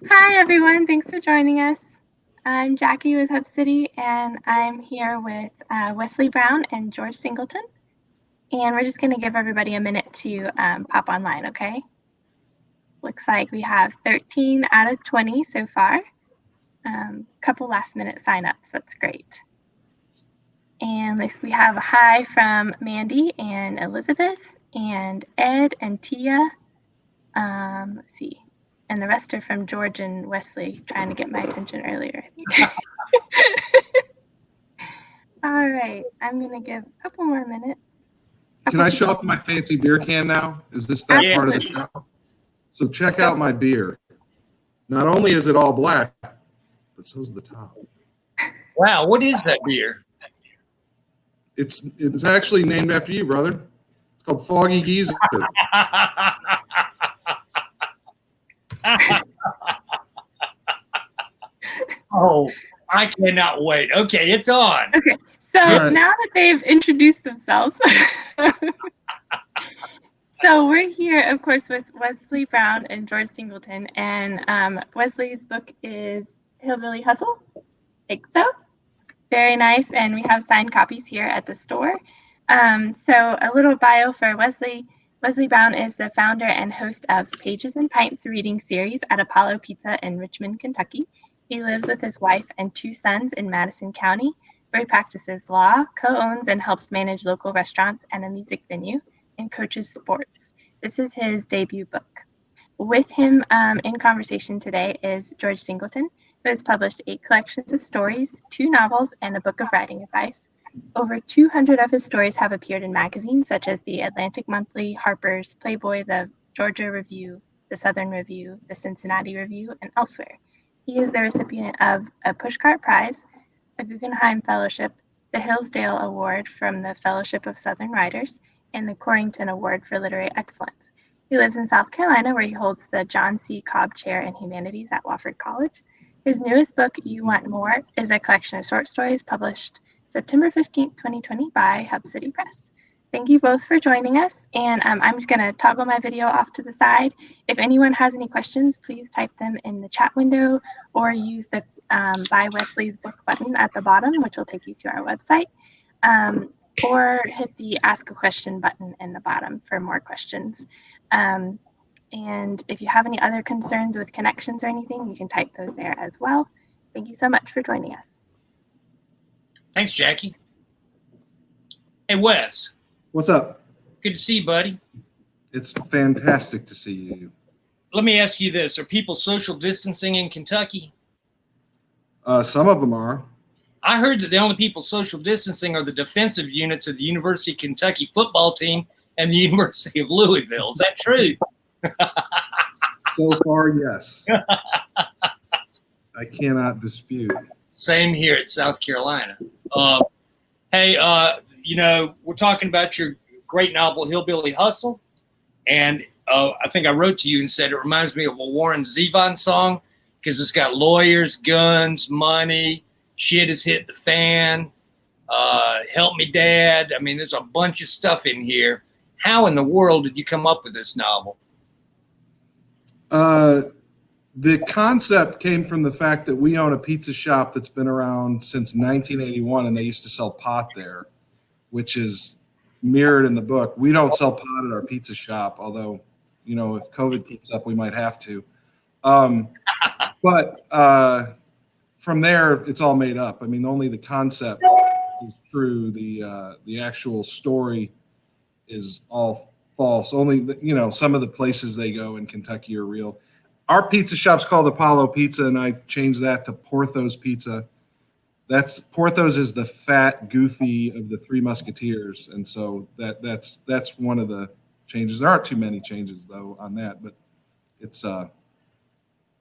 Hi, everyone. Thanks for joining us. I'm Jackie with Hub City, and I'm here with Wesley Browne and George Singleton. And we're just going to give everybody a minute to pop online, okay? Looks like we have 13 out of 20 so far. Couple last-minute signups. That's great. And we have a hi from Mandy and Elizabeth and Ed and Tia. Let's see. And the rest are from George and Wesley trying to get my attention earlier. All right, I'm going to give a couple more minutes. Can I show off my fancy beer can now? Is this that part of the show? So check out my beer. Not only is it all black, but so's the top. Wow, what is that beer? It's actually named after you, brother. It's called Foggy Geezer. Oh, I cannot wait. Okay, it's on. Okay, so now that they've introduced themselves, so we're here, of course, with Wesley Browne and George Singleton, and Wesley's book is Hillbilly Hustle. I think so. Very nice, and we have signed copies here at the store. So a little bio for Wesley. Wesley Browne is the founder and host of Pages and Pints reading series at Apollo Pizza in Richmond, Kentucky. He lives with his wife and 2 sons in Madison County, where he practices law, co-owns and helps manage local restaurants and a music venue, and coaches sports. This is his debut book. With him in conversation today is George Singleton, who has published 8 collections of stories, 2 novels, and a book of writing advice. Over 200 of his stories have appeared in magazines such as the Atlantic Monthly, Harper's, Playboy, the Georgia Review, the Southern Review, the Cincinnati Review, and elsewhere. He is the recipient of a Pushcart Prize, a Guggenheim Fellowship, the Hillsdale Award from the Fellowship of Southern Writers, and the Corrington Award for Literary Excellence. He lives in South Carolina, where he holds the John C. Cobb Chair in Humanities at Wofford College. His newest book, You Want More, is a collection of short stories published September 15th, 2020 by Hub City Press. Thank you both for joining us, and I'm just going to toggle my video off to the side. If anyone has any questions, please type them in the chat window or use the Buy Wesley's Book button at the bottom, which will take you to our website, or hit the Ask a Question button in the bottom for more questions. And if you have any other concerns with connections or anything, you can type those there as well. Thank you so much for joining us. Thanks, Jackie. Hey, Wes. What's up? Good to see you, buddy. It's fantastic to see you. Let me ask you this. Are people social distancing in Kentucky? Some of them are. I heard that the only people social distancing are the defensive units of the University of Kentucky football team and the University of Louisville. Is that true? So far, yes. I cannot dispute. Same here at South Carolina. Hey, we're talking about your great novel, Hillbilly Hustle. And I think I wrote to you and said it reminds me of a Warren Zevon song because it's got lawyers, guns, money, shit has hit the fan, help me, Dad. I mean, there's a bunch of stuff in here. How in the world did you come up with this novel? The concept came from the fact that we own a pizza shop that's been around since 1981, and they used to sell pot there, which is mirrored in the book. We don't sell pot at our pizza shop, although, if COVID keeps up, we might have to. But from there, it's all made up. I mean, only the concept is true. The actual story is all false. Only, some of the places they go in Kentucky are real. Our pizza shop's called Apollo Pizza, and I changed that to Porthos Pizza. Porthos is the fat, goofy of the Three Musketeers, and so that's one of the changes. There aren't too many changes though on that, but it's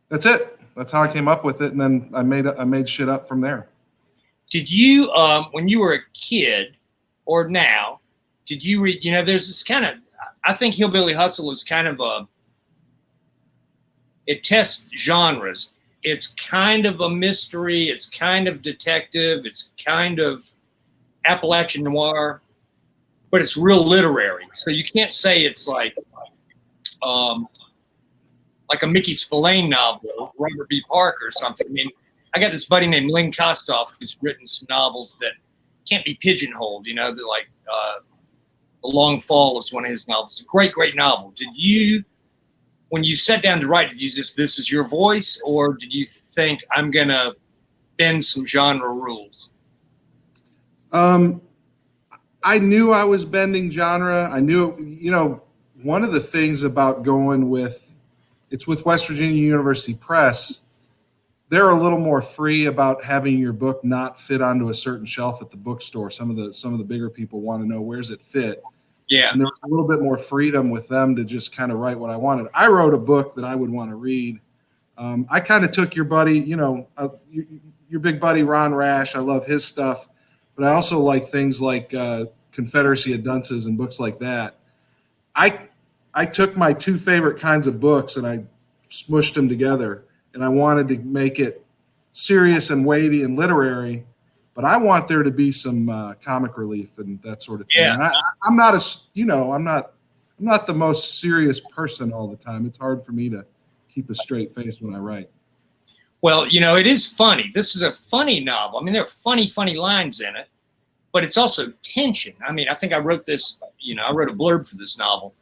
that's it. That's how I came up with it, and then I made shit up from there. Did you, when you were a kid, or now, did you read? There's this kind of. I think Hillbilly Hustle is kind of it tests genres. It's kind of a mystery. It's kind of detective. It's kind of Appalachian noir, but it's real literary. So you can't say it's like like a Mickey Spillane novel, Robert B. Parker or something. I mean, I got this buddy named Len Kostoff who's written some novels that can't be pigeonholed. You know, they're like The Long Fall is one of his novels. A great, great novel. Did you, when you sat down to write, did you just, this is your voice, or did you think, I'm going to bend some genre rules? I knew I was bending genre. I knew, you know, one of the things about going with, it's with West Virginia University Press, they're a little more free about having your book not fit onto a certain shelf at the bookstore. Some of the bigger people want to know, where's it fit? Yeah. And there was a little bit more freedom with them to just kind of write what I wanted. I wrote a book that I would want to read. I kind of took your buddy, you know, your big buddy, Ron Rash. I love his stuff, but I also like things like Confederacy of Dunces and books like that. I took my two favorite kinds of books and I smushed them together, and I wanted to make it serious and weighty and literary, but I want there to be some comic relief and that sort of thing. Yeah. And I'm not I'm not the most serious person all the time. It's hard for me to keep a straight face when I write. Well, you know, it is funny. This is a funny novel. I mean, there are funny, funny lines in it, but it's also tension. I mean, I think I wrote this, you know, I wrote a blurb for this novel.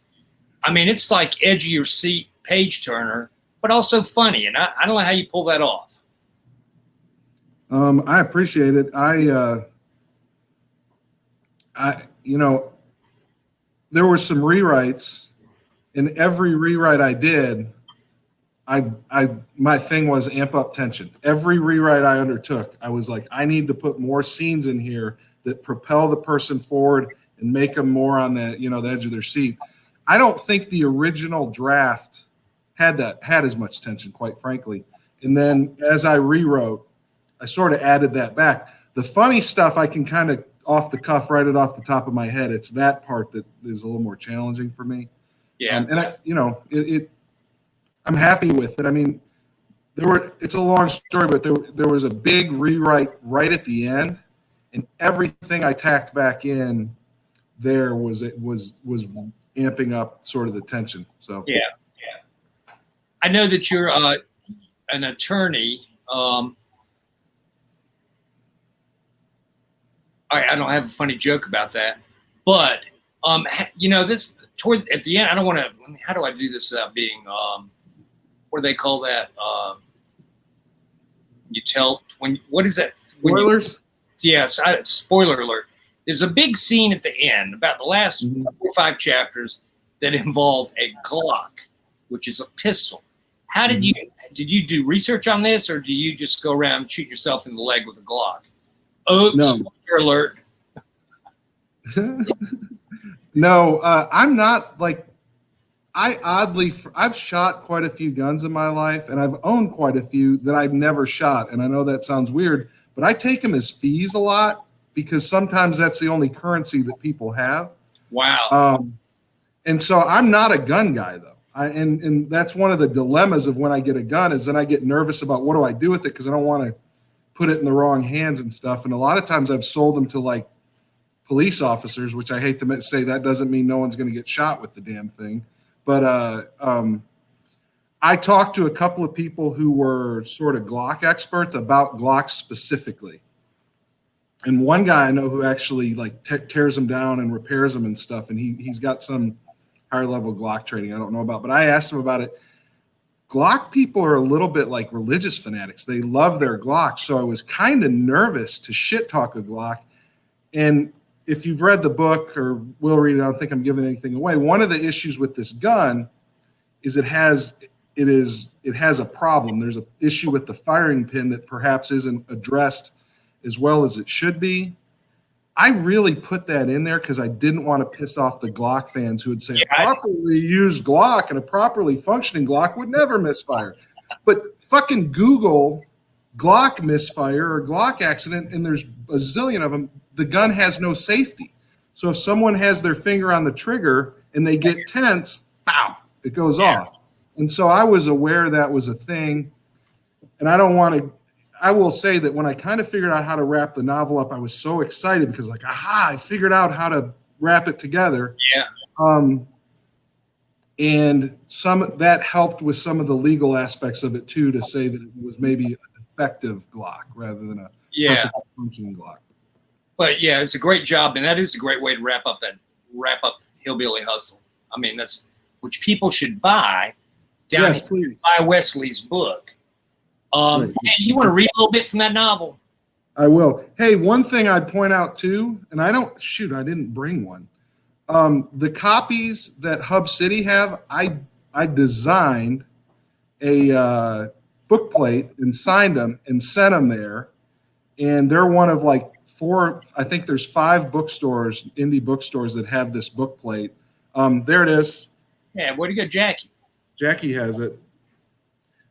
I mean, it's like edge of your seat, page turner, but also funny. And I don't know how you pull that off. I appreciate it. You know, there were some rewrites, and every rewrite I did, my thing was amp up tension. Every rewrite I undertook, I was like, I need to put more scenes in here that propel the person forward and make them more on the, you know, the edge of their seat. I don't think the original draft had as much tension, quite frankly. And then as I rewrote, I sort of added that back. The funny stuff I can kind of off the cuff, write it off the top of my head. It's that part that is a little more challenging for me. Yeah. And I, you know, I'm happy with it. I mean, it's a long story, but there was a big rewrite right at the end, and everything I tacked back in there was amping up sort of the tension. So yeah. I know that you're an attorney. I don't have a funny joke about that, but you know, this toward at the end, I don't want to. How do I do this without being what do they call that? You tell when what is that? Spoilers? Yes, spoiler alert. There's a big scene at the end, about the last 4 or 5 chapters, that involve a Glock, which is a pistol. How did you do research on this, or do you just go around and shoot yourself in the leg with a Glock? Oops, No. spoiler alert. No, I'm not like, I've shot quite a few guns in my life, and I've owned quite a few that I've never shot. And I know that sounds weird, but I take them as fees a lot because sometimes that's the only currency that people have. Wow. And so I'm not a gun guy though. And that's one of the dilemmas of when I get a gun is then I get nervous about what do I do with it, because I don't want to put it in the wrong hands and stuff. And a lot of times I've sold them to like police officers, which I hate to say that doesn't mean no one's going to get shot with the damn thing. But I talked to a couple of people who were sort of Glock experts about Glocks specifically. And one guy I know who actually like tears them down and repairs them and stuff. And he's got some higher level Glock training I don't know about, but I asked him about it. Glock people are a little bit like religious fanatics. They love their Glock. So I was kind of nervous to shit talk a Glock. And if you've read the book or will read it, I don't think I'm giving anything away. One of the issues with this gun is it has a problem. There's an issue with the firing pin that perhaps isn't addressed as well as it should be. I really put that in there because I didn't want to piss off the Glock fans who would say a properly used Glock and a properly functioning Glock would never misfire. But fucking Google Glock misfire or Glock accident, and there's a zillion of them. The gun has no safety. So if someone has their finger on the trigger and they get tense, pow, it goes off. And so I was aware that was a thing. And I will say that when I kind of figured out how to wrap the novel up, I was so excited because like, aha, I figured out how to wrap it together. Yeah. And some that helped with some of the legal aspects of it too, to say that it was maybe an effective Glock rather than a perfect functioning Glock. But yeah, it's a great job, and that is a great way to wrap up Hillbilly Hustle. I mean, that's which people should buy. Yes, please. Buy Wesley's book. Hey, you want to read a little bit from that novel? I will. Hey, one thing I'd point out too, and I didn't bring one. The copies that Hub City have, I designed a book plate and signed them and sent them there. And they're one of like 4, I think there's 5 bookstores, indie bookstores that have this book plate. There it is. Yeah, where'd you go, Jackie? Jackie has it.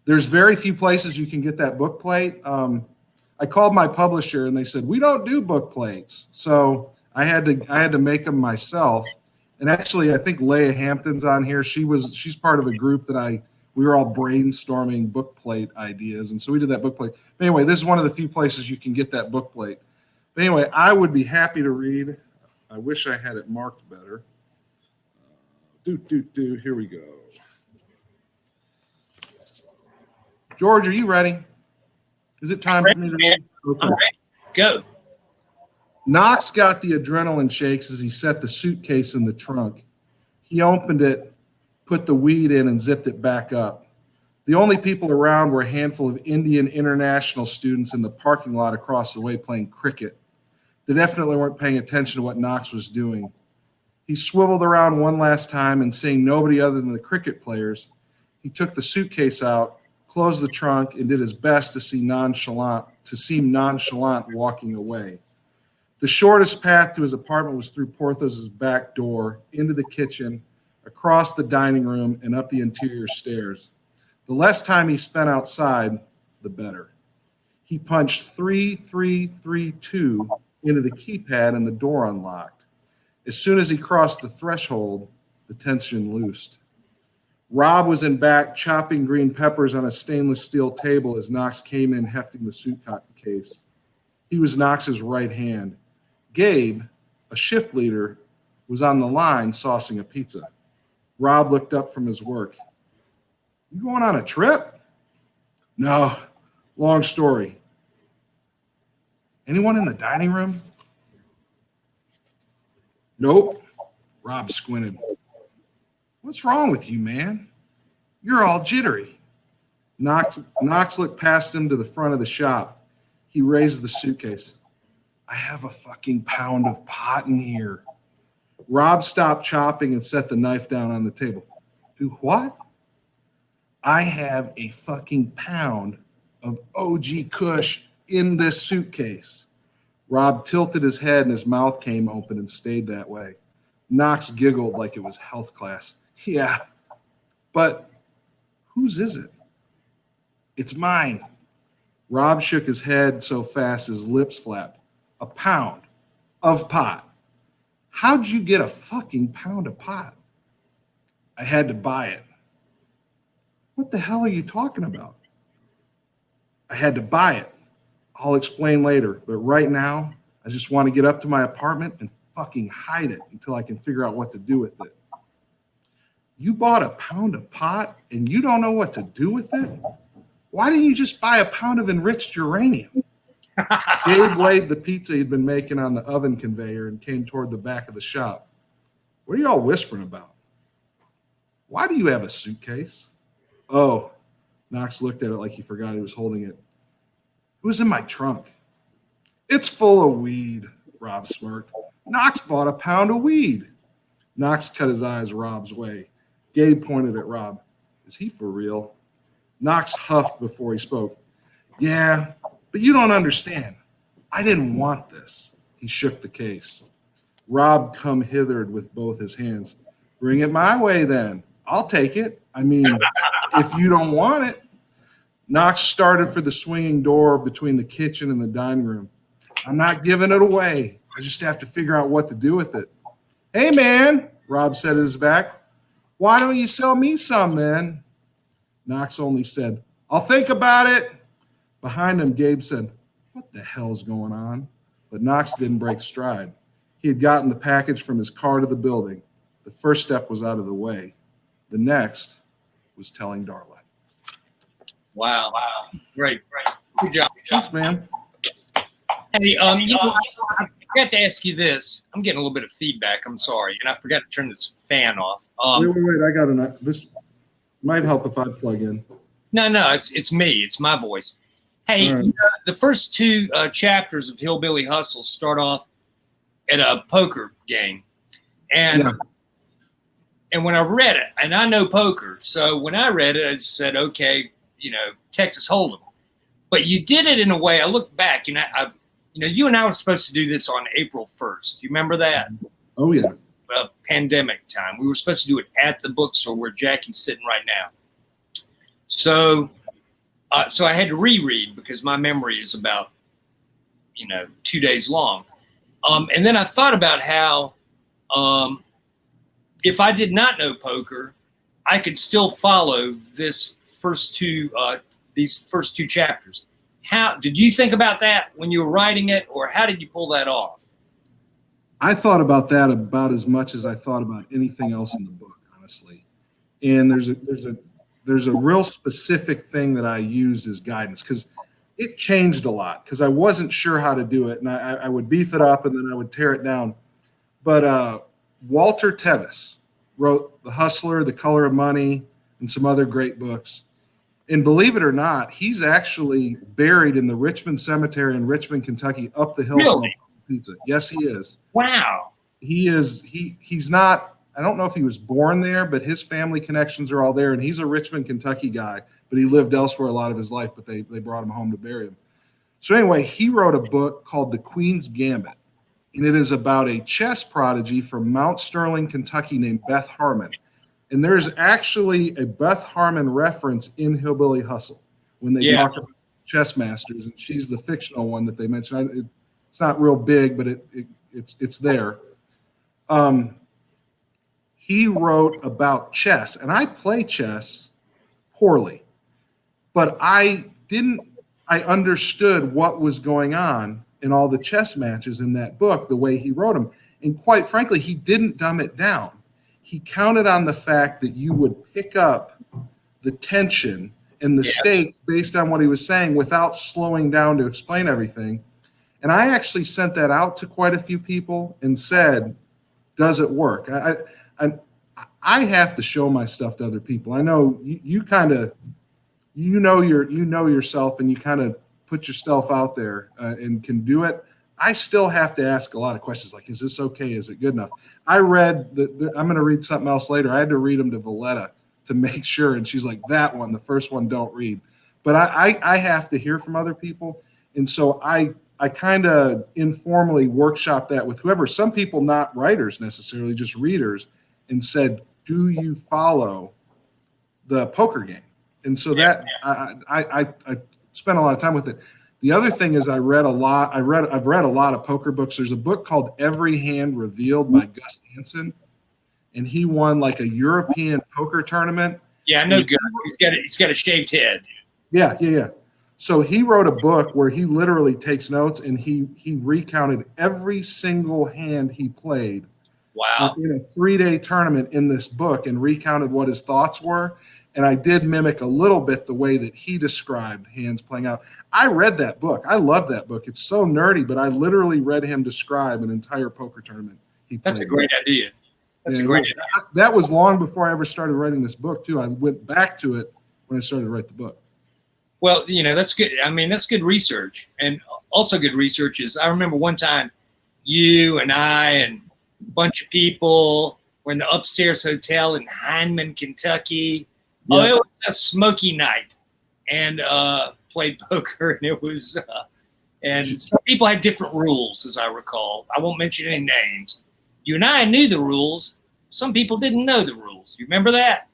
There's very few places you can get that book plate. I called my publisher and they said, we don't do book plates. So I had to make them myself. And actually, I think Leah Hampton's on here. She's part of a group that we were all brainstorming book plate ideas. And so we did that book plate. But anyway, this is one of the few places you can get that book plate. But anyway, I would be happy to read. I wish I had it marked better. Here we go. George, are you ready? Is it time for me to read? Okay. I'm ready. Go. Knox got the adrenaline shakes as he set the suitcase in the trunk. He opened it, put the weed in, and zipped it back up. The only people around were a handful of Indian international students in the parking lot across the way playing cricket. They definitely weren't paying attention to what Knox was doing. He swiveled around one last time and seeing nobody other than the cricket players, he took the suitcase out, closed the trunk, and did his best to seem nonchalant walking away. The shortest path to his apartment was through Porthos's back door, into the kitchen, across the dining room, and up the interior stairs. The less time he spent outside, the better. He punched 3332 into the keypad and the door unlocked. As soon as he crossed the threshold, the tension loosed. Rob was in back chopping green peppers on a stainless steel table as Knox came in hefting the suitcase. He was Knox's right hand. Gabe, a shift leader, was on the line saucing a pizza. Rob looked up from his work. You going on a trip? No, long story. Anyone in the dining room? Nope. Rob squinted. What's wrong with you, man? You're all jittery. Knox looked past him to the front of the shop. He raised the suitcase. I have a fucking pound of pot in here. Rob stopped chopping and set the knife down on the table. Do what? I have a fucking pound of OG Kush in this suitcase. Rob tilted his head and his mouth came open and stayed that way. Knox giggled like it was health class. Yeah, but whose is it? It's mine. Rob shook his head so fast his lips flapped. A pound of pot. How'd you get a fucking pound of pot? I had to buy it. What the hell are you talking about? I had to buy it. I'll explain later, but right now, I just want to get up to my apartment and fucking hide it until I can figure out what to do with it. You bought a pound of pot and you don't know what to do with it? Why didn't you just buy a pound of enriched uranium? Gabe laid the pizza he'd been making on the oven conveyor and came toward the back of the shop. What are y'all whispering about? Why do you have a suitcase? Oh, Knox looked at it like he forgot he was holding it. It was in my trunk. It's full of weed, Rob smirked. Knox bought a pound of weed. Knox cut his eyes Rob's way. Gabe pointed at Rob. Is he for real? Knox huffed before he spoke. Yeah, but you don't understand. I didn't want this. He shook the case. Rob come hithered with both his hands. Bring it my way then. I'll take it. I mean, if you don't want it. Knox started for the swinging door between the kitchen and the dining room. I'm not giving it away. I just have to figure out what to do with it. Hey, man, Rob said at his back. Why don't you sell me some then? Knox only said, I'll think about it. Behind him, Gabe said, what the hell's going on? But Knox didn't break stride. He had gotten the package from his car to the building. The first step was out of the way. The next was telling Darla. Wow. Great. Good job. Thanks, man. Hey, I forgot to ask you this. I'm getting a little bit of feedback. I'm sorry, and I forgot to turn this fan off. Wait. I got this might help if I plug in. No, it's me. It's my voice. Hey, Right. the first two chapters of Hillbilly Hustle start off at a poker game, and when I read it, and I know poker, so when I read it, I said, okay, Texas Hold'em. But you did it in a way. I look back, you and I were supposed to do this on April 1st. You remember that? Oh yeah. Pandemic time. We were supposed to do it at the bookstore where Jackie's sitting right now. So I had to reread because my memory is about, 2 days long. And then I thought about how if I did not know poker, I could still follow these first two chapters. How did you think about that when you were writing it, or how did you pull that off? I thought about that about as much as I thought about anything else in the book, honestly. And there's a real specific thing that I used as guidance because it changed a lot because I wasn't sure how to do it, and I would beef it up and then I would tear it down. But Walter Tevis wrote The Hustler, The Color of Money, and some other great books. And believe it or not, he's actually buried in the Richmond Cemetery in Richmond, Kentucky, up the hill from Pizza. Yes, he is. Wow. He is. He's not. I don't know if he was born there, but his family connections are all there, and he's a Richmond, Kentucky guy. But he lived elsewhere a lot of his life. But they brought him home to bury him. So anyway, he wrote a book called The Queen's Gambit, and it is about a chess prodigy from Mount Sterling, Kentucky, named Beth Harmon. And there's actually a Beth Harmon reference in Hillbilly Hustle when they talk about chess masters, and she's the fictional one that they mentioned. It's not real big, but it's there. He wrote about chess, and I play chess poorly, but I understood what was going on in all the chess matches in that book the way he wrote them. And quite frankly, he didn't dumb it down. He counted on the fact that you would pick up the tension and the stakes based on what he was saying without slowing down to explain everything. And I actually sent that out to quite a few people and said, does it work? I have to show my stuff to other people. I know you kind of, yourself, and you kind of put yourself out there and can do it. I still have to ask a lot of questions like, is this okay? Is it good enough? I read I'm going to read something else later. I had to read them to Valletta to make sure. And she's like, that one, the first one, don't read. But I have to hear from other people. And so I kind of informally workshop that with whoever, some people not writers necessarily, just readers, and said, do you follow the poker game? And so I spent a lot of time with it. The other thing is I've read a lot of poker books. There's a book called Every Hand Revealed by Gus Hansen, and he won like a European poker tournament. Yeah, I know Gus. He's got a shaved head. Yeah. So he wrote a book where he literally takes notes and he recounted every single hand he played. Wow. In a 3-day tournament in this book and recounted what his thoughts were. And I did mimic a little bit the way that he described hands playing out. I read that book. I love that book. It's so nerdy, but I literally read him describe an entire poker tournament he played. That's a great idea. That was long before I ever started writing this book, too. I went back to it when I started to write the book. Well, that's good. I mean, that's good research. And also good research is, I remember one time you and I and a bunch of people were in the upstairs hotel in Hindman, Kentucky. Yeah. Oh, it was a smoky night, and played poker, and it was, and some people had different rules, as I recall. I won't mention any names. You and I knew the rules. Some people didn't know the rules. You remember that?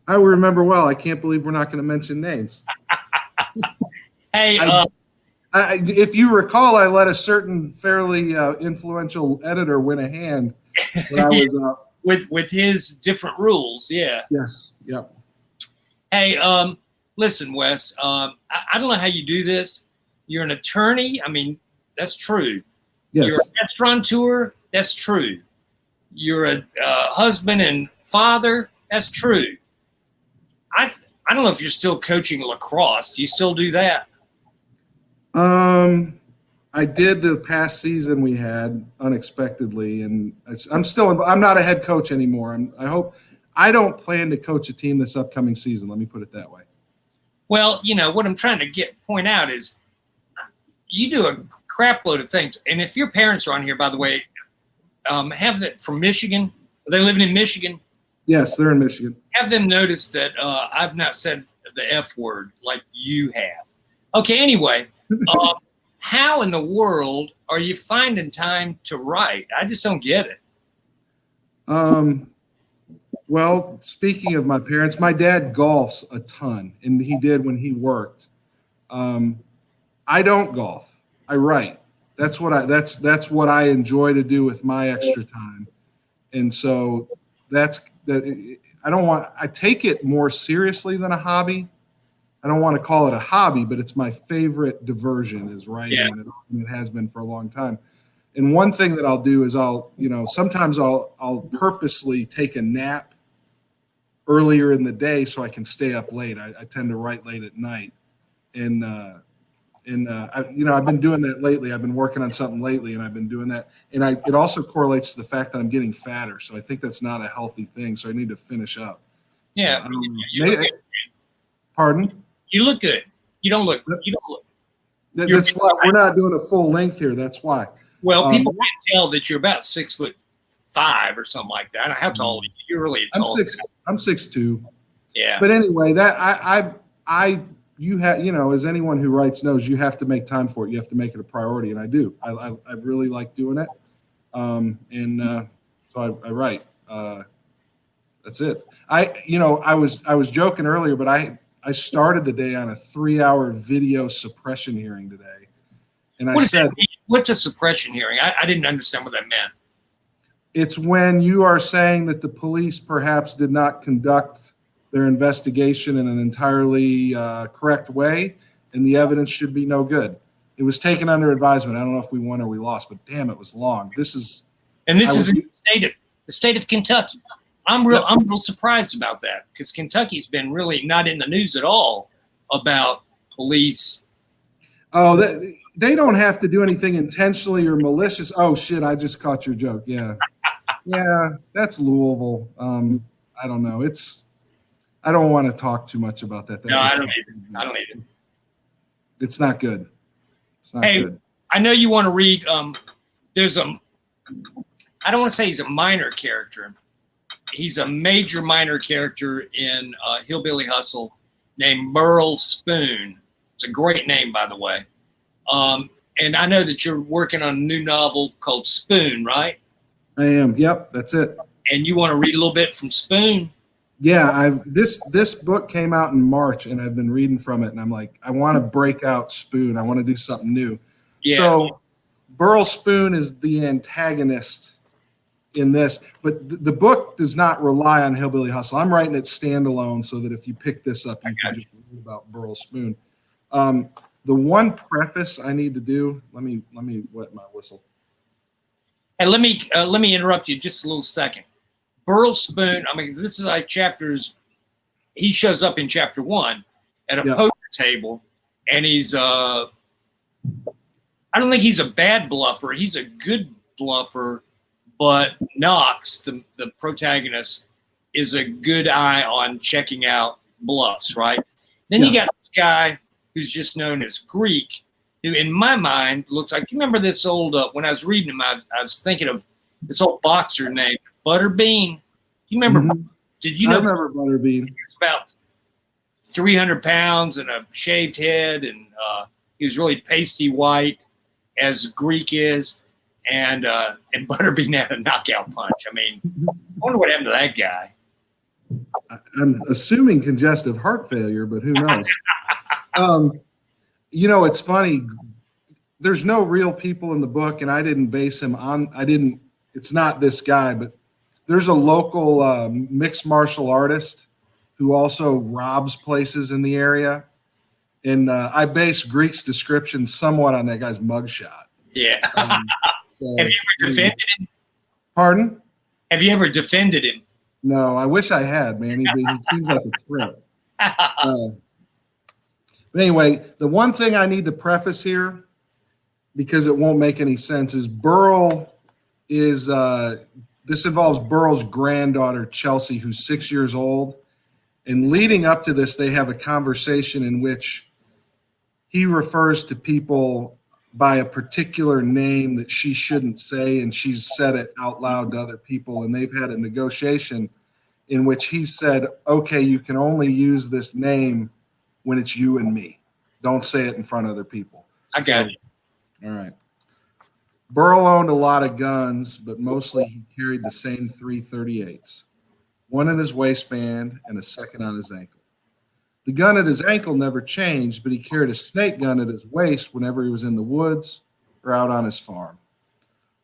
I remember well. I can't believe we're not going to mention names. Hey, if you recall, I let a certain fairly influential editor win a hand when I was with his different rules. Yeah. Yes. Yep. Hey, listen, Wes, I don't know how you do this. You're an attorney. I mean, that's true. Yes. You're a restaurateur. That's true. You're a husband and father. That's true. I don't know if you're still coaching lacrosse. Do you still do that? I did the past season we had unexpectedly, and I'm not a head coach anymore. I don't plan to coach a team this upcoming season. Let me put it that way. Well, what I'm trying to point out is you do a crap load of things. And if your parents are on here, by the way, have that from Michigan. Are they living in Michigan? Yes, they're in Michigan. Have them notice that I've not said the F word like you have. Okay, anyway, how in the world are you finding time to write? I just don't get it. Well, speaking of my parents, my dad golfs a ton, and he did when he worked. I don't golf. I write. That's what I enjoy to do with my extra time. And so I take it more seriously than a hobby. I don't want to call it a hobby, but it's my favorite diversion is writing, and it has been for a long time. And one thing that I'll do is sometimes I'll purposely take a nap earlier in the day so I can stay up late. I tend to write late at night, and I've been doing that lately. I've been working on something lately, and I've been doing that. And it also correlates to the fact that I'm getting fatter. So I think that's not a healthy thing. So I need to finish up. Yeah. Pardon? You look good. You don't look. That's why we're not doing a full length here. That's why. Well, people can't tell that you're about 6'5" or something like that. How tall are you? You're really tall. I'm 6'2". Yeah. But anyway, that you have, as anyone who writes knows, you have to make time for it. You have to make it a priority, and I do. I really like doing it, so I write. That's it. I was joking earlier, but I started the day on a 3-hour video suppression hearing today, and I said, "What's a suppression hearing?" I didn't understand what that meant. It's when you are saying that the police perhaps did not conduct their investigation in an entirely correct way, and the evidence should be no good. It was taken under advisement. I don't know if we won or we lost, but damn, it was long. This is in the state of Kentucky. I'm real surprised about that, because Kentucky's been really not in the news at all about police. Oh, they don't have to do anything intentionally or malicious. Oh shit, I just caught your joke. Yeah. Yeah, that's Louisville. I don't know. I don't want to talk too much about that. No, I don't either. It's not good. It's not good. I know you want to read. There's I don't want to say he's a minor character. He's a major minor character in Hillbilly Hustle named Burl Spoon. It's a great name, by the way. And I know that you're working on a new novel called Spoon, right? I am. Yep, that's it. And you want to read a little bit from Spoon? Yeah, this book came out in March, and I've been reading from it, and I'm like, I want to break out Spoon. I want to do something new. Yeah. So Burl Spoon is the antagonist in this, but the book does not rely on Hillbilly Hustle. I'm writing it standalone so that if you pick this up, you can just read about Burl Spoon. The one preface I need to do, let me wet my whistle. Hey, let me interrupt you just a little second. Burl Spoon, I mean, this is like chapters. He shows up in chapter 1 at a poker table, and he's I don't think he's a bad bluffer. He's a good bluffer, but Knox, the protagonist, is a good eye on checking out bluffs, right? Then you got this guy who's just known as Greek, who in my mind looks like, you remember this old, when I was reading him, I was thinking of this old boxer named Butterbean. You remember? Mm-hmm. Did you know? I remember Butterbean. He was about 300 pounds and a shaved head, and he was really pasty white, as Greek is, and Butterbean had a knockout punch. I mean, I wonder what happened to that guy. I'm assuming congestive heart failure, but who knows? It's funny. There's no real people in the book, and I didn't base him on. It's not this guy, but there's a local mixed martial artist who also robs places in the area, and I base Greek's description somewhat on that guy's mugshot. Yeah. So, have you ever defended him? Pardon? Have you ever defended him? No, I wish I had, man. He seems like a trip. But anyway, the one thing I need to preface here, because it won't make any sense, is Burl is this involves Burl's granddaughter, Chelsea, who's 6 years old. And leading up to this, they have a conversation in which he refers to people by a particular name that she shouldn't say, and she's said it out loud to other people. And they've had a negotiation in which he said, okay, you can only use this name when it's you and me. Don't say it in front of other people. I got you. All right. Burl owned a lot of guns, but mostly he carried the same 338s, one in his waistband and a second on his ankle. The gun at his ankle never changed, but he carried a snake gun at his waist whenever he was in the woods or out on his farm.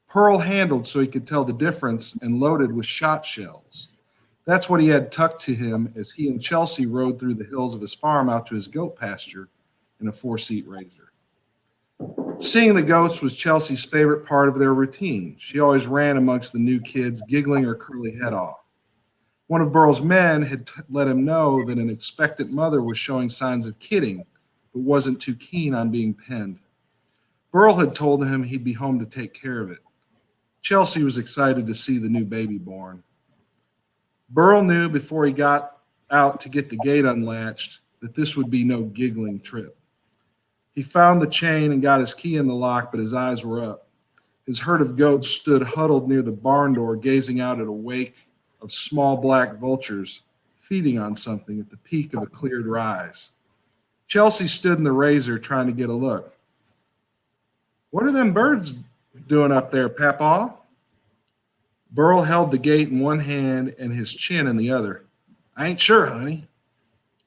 Pearl handled so he could tell the difference and loaded with shot shells. That's what he had tucked to him as he and Chelsea rode through the hills of his farm out to his goat pasture in a 4-seat razor. Seeing the goats was Chelsea's favorite part of their routine. She always ran amongst the new kids, giggling her curly head off. One of Burl's men had let him know that an expectant mother was showing signs of kidding, but wasn't too keen on being penned. Burl had told him he'd be home to take care of it. Chelsea was excited to see the new baby born. Burl knew before he got out to get the gate unlatched that this would be no giggling trip. He found the chain and got his key in the lock, but his eyes were up. His herd of goats stood huddled near the barn door, gazing out at a wake of small black vultures feeding on something at the peak of a cleared rise. Chelsea stood in the razor trying to get a look. What are them birds doing up there, Papaw? Burl held the gate in one hand and his chin in the other. I ain't sure, honey.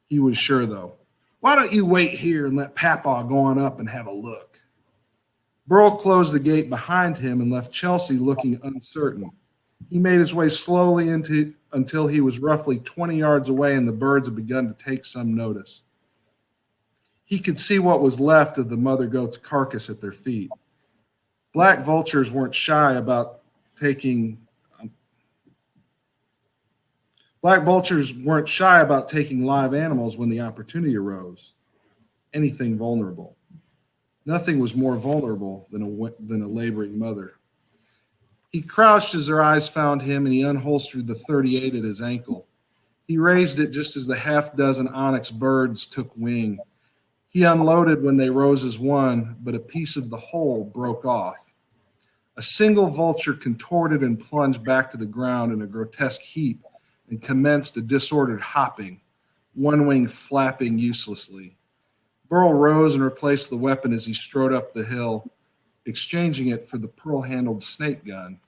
He was sure, though. Why don't you wait here and let Papaw go on up and have a look? Burl closed the gate behind him and left Chelsea looking uncertain. He made his way slowly until he was roughly 20 yards away and the birds had begun to take some notice. He could see what was left of the mother goat's carcass at their feet. Black vultures weren't shy about taking live animals when the opportunity arose. Anything vulnerable. Nothing was more vulnerable than a laboring mother. He crouched as their eyes found him, and he unholstered the 38 at his ankle. He raised it just as the half-dozen onyx birds took wing. He unloaded when they rose as one, but a piece of the whole broke off. A single vulture contorted and plunged back to the ground in a grotesque heap and commenced a disordered hopping, one wing flapping uselessly. Burl rose and replaced the weapon as he strode up the hill, exchanging it for the pearl-handled snake gun.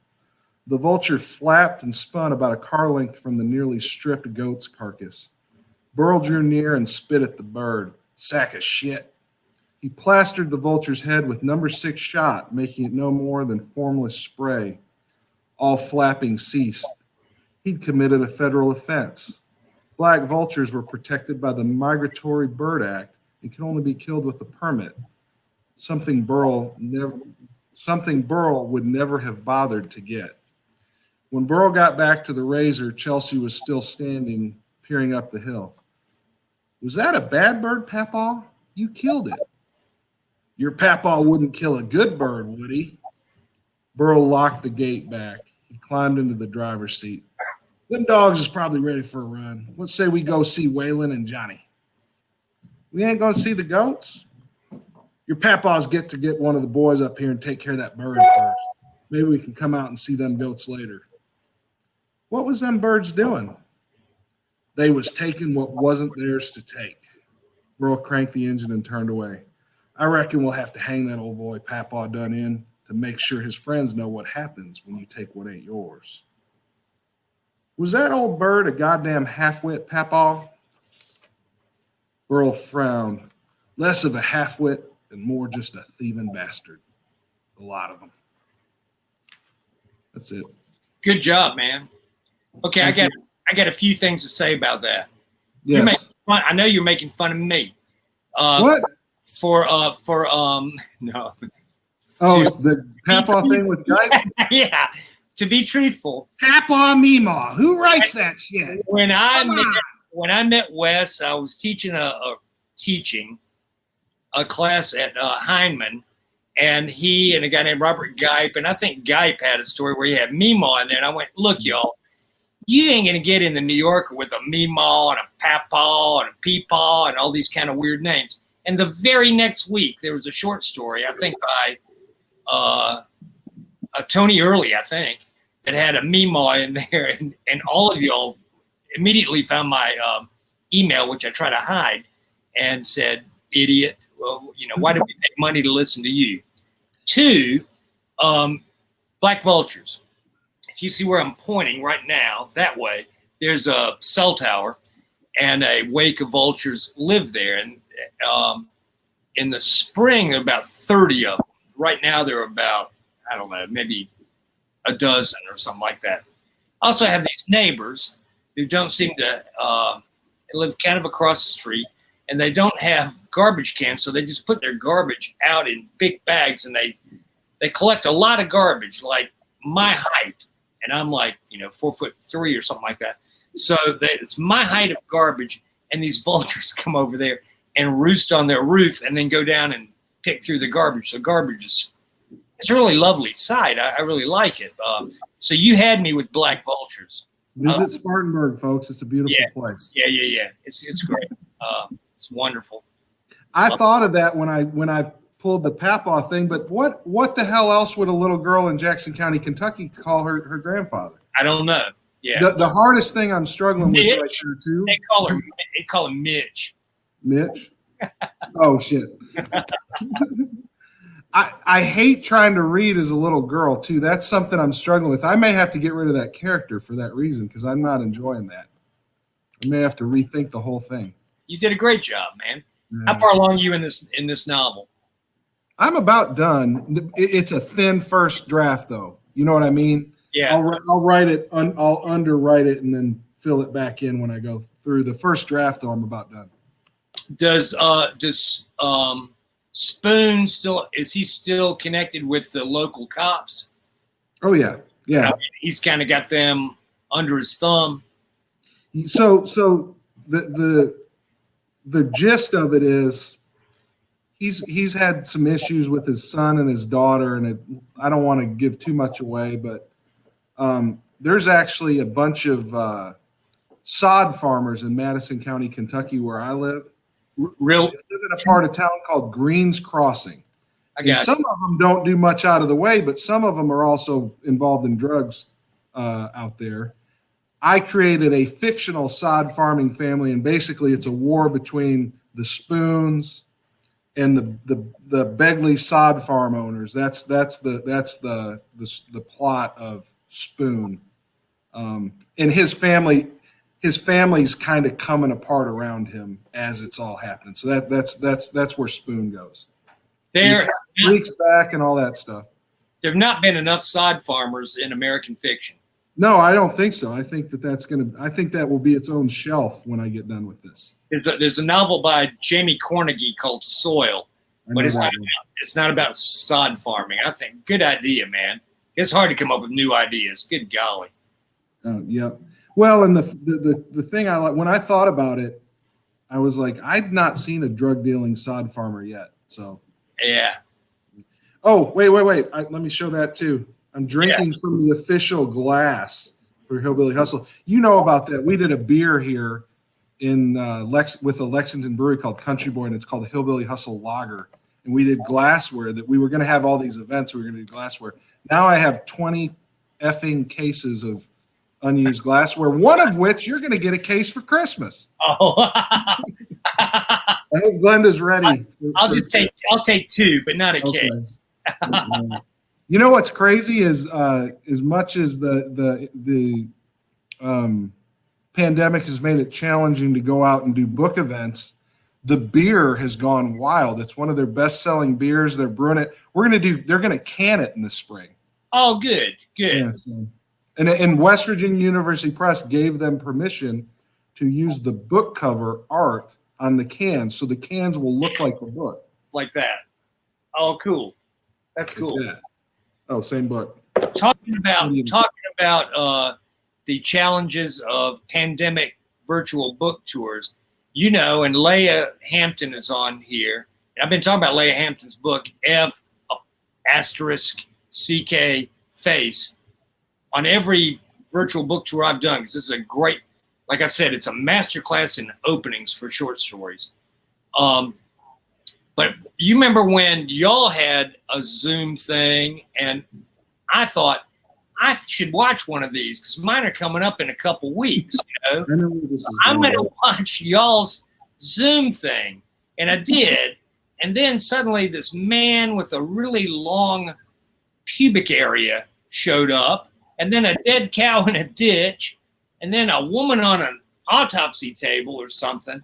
The vulture flapped and spun about a car length from the nearly stripped goat's carcass. Burl drew near and spit at the bird. Sack of shit. He plastered the vulture's head with number 6 shot, making it no more than formless spray. All flapping ceased. He'd committed a federal offense. Black vultures were protected by the Migratory Bird Act and could only be killed with a permit, something Burl would never have bothered to get. When Burl got back to the razor, Chelsea was still standing, peering up the hill. Was that a bad bird, Papaw? You killed it. Your Papaw wouldn't kill a good bird, would he? Burl locked the gate back. He climbed into the driver's seat. Them dogs is probably ready for a run. Let's say we go see Waylon and Johnny. We ain't going to see the goats? Your Papaws get one of the boys up here and take care of that bird first. Maybe we can come out and see them goats later. What was them birds doing? They was taking what wasn't theirs to take. Burl cranked the engine and turned away. I reckon we'll have to hang that old boy Papaw done in to make sure his friends know what happens when you take what ain't yours. Was that old bird a goddamn half-wit, Papaw? Burl frowned. Less of a half-wit and more just a thieving bastard. A lot of them. That's it. Good job, man. Okay, I got a few things to say about that. Yes. I know you're making fun of me. What? No. Oh, it's the Papaw thing with Guy? Yeah. to be truthful, Papa Meemaw. Who writes that shit? when I met Wes, I was teaching a class at Heinemann, and he and a guy named Robert Gipe, and I think Gipe had a story where he had Meemaw in there, and I went, look, y'all, you ain't gonna get in the New Yorker with a Meemaw and a Papaw and a Peepaw and all these kind of weird names. And the very next week, there was a short story, I think by Tony Early, I think, that had a Meemaw in there, and all of y'all immediately found my email, which I try to hide, and said, idiot, well, why do we pay money to listen to you? 2, black vultures. If you see where I'm pointing right now, that way, there's a cell tower, and a wake of vultures live there. And in the spring, there are about 30 of them. Right now, there are about, I don't know, maybe a dozen or something like that. I also have these neighbors who don't seem to live kind of across the street, and they don't have garbage cans, so they just put their garbage out in big bags, and they collect a lot of garbage, like my height, and I'm like 4'3" or something like that. So it's my height of garbage, and these vultures come over there and roost on their roof, and then go down and pick through the garbage. So garbage it's a really lovely sight. I really like it. So you had me with black vultures. Visit Spartanburg, folks. It's a beautiful place. Yeah. It's great. It's wonderful. I thought of that when I pulled the Papaw thing, but what the hell else would a little girl in Jackson County, Kentucky call her grandfather? I don't know. Yeah. The hardest thing I'm struggling with right there too. They call him Mitch. Mitch? Oh shit. I hate trying to read as a little girl too. That's something I'm struggling with. I may have to get rid of that character for that reason, because I'm not enjoying that. I may have to rethink the whole thing. You did a great job, man. Yeah. How far along are you in this novel? I'm about done. It's a thin first draft, though. You know what I mean? Yeah. I'll write it. I'll underwrite it and then fill it back in when I go through the first draft. Though I'm about done. Does Spoon is he still connected with the local cops? Oh yeah. He's kind of got them under his thumb. So the gist of it is he's had some issues with his son and his daughter, and I don't want to give too much away, but there's actually a bunch of sod farmers in Madison County, Kentucky, where I live. Real? They live in a part of town called Greens Crossing. Some of them don't do much out of the way, but some of them are also involved in drugs out there. I created a fictional sod farming family, and basically it's a war between the Spoons and the Begley sod farm owners. That's the plot of Spoon, and his family's kind of coming apart around him as it's all happening. So that's where Spoon goes. There Freaks back and all that stuff. There have not been enough sod farmers in American fiction. No, I don't think so. I think I think that will be its own shelf when I get done with this. There's a novel by Jamie Cornegie called Soil, but it's not about sod farming. I think good idea, man. It's hard to come up with new ideas. Good golly. Yeah. Well, and the thing I like, when I thought about it, I was like, I'd not seen a drug dealing sod farmer yet. So yeah. Oh, wait. Let me show that too. I'm drinking from the official glass for Hillbilly Hustle. You know about that. We did a beer here in with a Lexington brewery called Country Boy, and it's called the Hillbilly Hustle Lager. And we did glassware that we were going to have all these events. We were going to do glassware. Now I have 20 effing cases of unused glassware, one of which you're going to get a case for Christmas. Oh, I hope Glenda's ready. I'll take 2, but not a case. You know what's crazy is as much as the pandemic has made it challenging to go out and do book events, the beer has gone wild. It's one of their best-selling beers. They're brewing it. They're going to can it in the spring. Oh, good. Yeah, so, and West Virginia University Press gave them permission to use the book cover art on the cans, so the cans will look like the book. Like that. Oh, cool. That's cool. Yeah. Oh, same book. talking about the challenges of pandemic virtual book tours, you know, and Leah Hampton is on here. I've been talking about Leah Hampton's book, F asterisk CK face, on every virtual book tour I've done, because this is a great, like I said, it's a masterclass in openings for short stories. But you remember when y'all had a Zoom thing, and I thought I should watch one of these because mine are coming up in a couple weeks. You know, I'm going to watch y'all's Zoom thing, and I did. And then suddenly, this man with a really long pubic area showed up, and then a dead cow in a ditch, and then a woman on an autopsy table or something.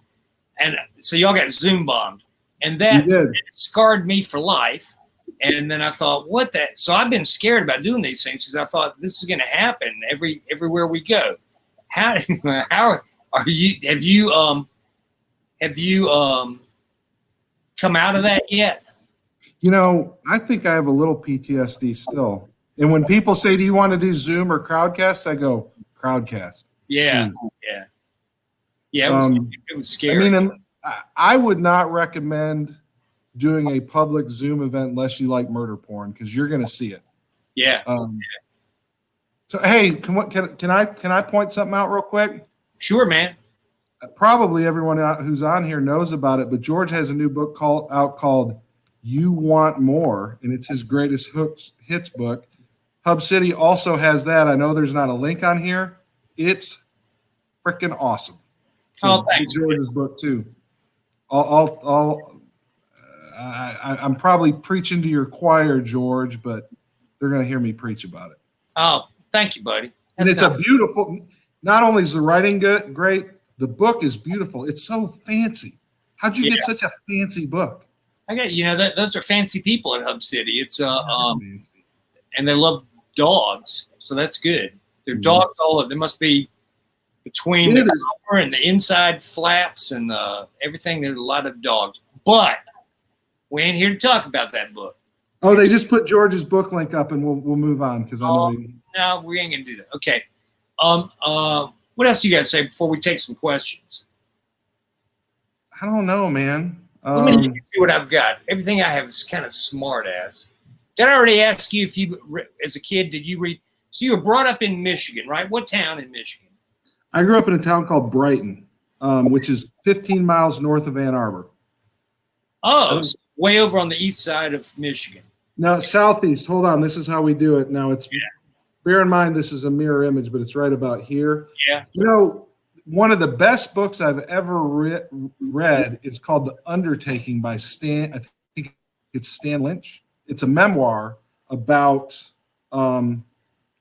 And so y'all got Zoom bombed, and that scarred me for life. And then I thought, what that? So I've been scared about doing these things because I thought this is going to happen everywhere we go. How are you? Have you come out of that yet? You know, I think I have a little PTSD still. And when people say, "Do you want to do Zoom or Crowdcast?" I go, "Crowdcast." Yeah, please. yeah. It was scary. I mean, I would not recommend doing a public Zoom event unless you like murder porn, because you're going to see it. Yeah. So hey, can I point something out real quick? Sure, man. Probably everyone who's on here knows about it, but George has a new book called "You Want More," and it's his greatest hits book. Hub City also has that. I know there's not a link on here. It's freaking awesome. So thanks. George's book too. I'm probably preaching to your choir, George, but they're going to hear me preach about it. Oh, thank you, buddy. And it's a beautiful. Not only is the writing great, the book is beautiful. It's so fancy. How'd you get such a fancy book? I got those are fancy people at Hub City. It's and they love dogs, so that's good. They're dogs all over. There must be between the cover and the inside flaps and everything. There's a lot of dogs, but we ain't here to talk about that book. Oh, they just put George's book link up, and we'll move on because I know. No, we ain't gonna do that. Okay. What else you got to say before we take some questions? I don't know, man. Let me see what I've got. Everything I have is kind of smart ass. Did I already ask you if you, as a kid, did you read? So you were brought up in Michigan, right? What town in Michigan? I grew up in a town called Brighton, which is 15 miles north of Ann Arbor. Oh, so way over on the east side of Michigan. No, southeast. Hold on. This is how we do it. Now it's. Yeah. Bear in mind, this is a mirror image, but it's right about here. Yeah. You know, one of the best books I've ever read is called The Undertaking by I think it's Stan Lynch. It's a memoir about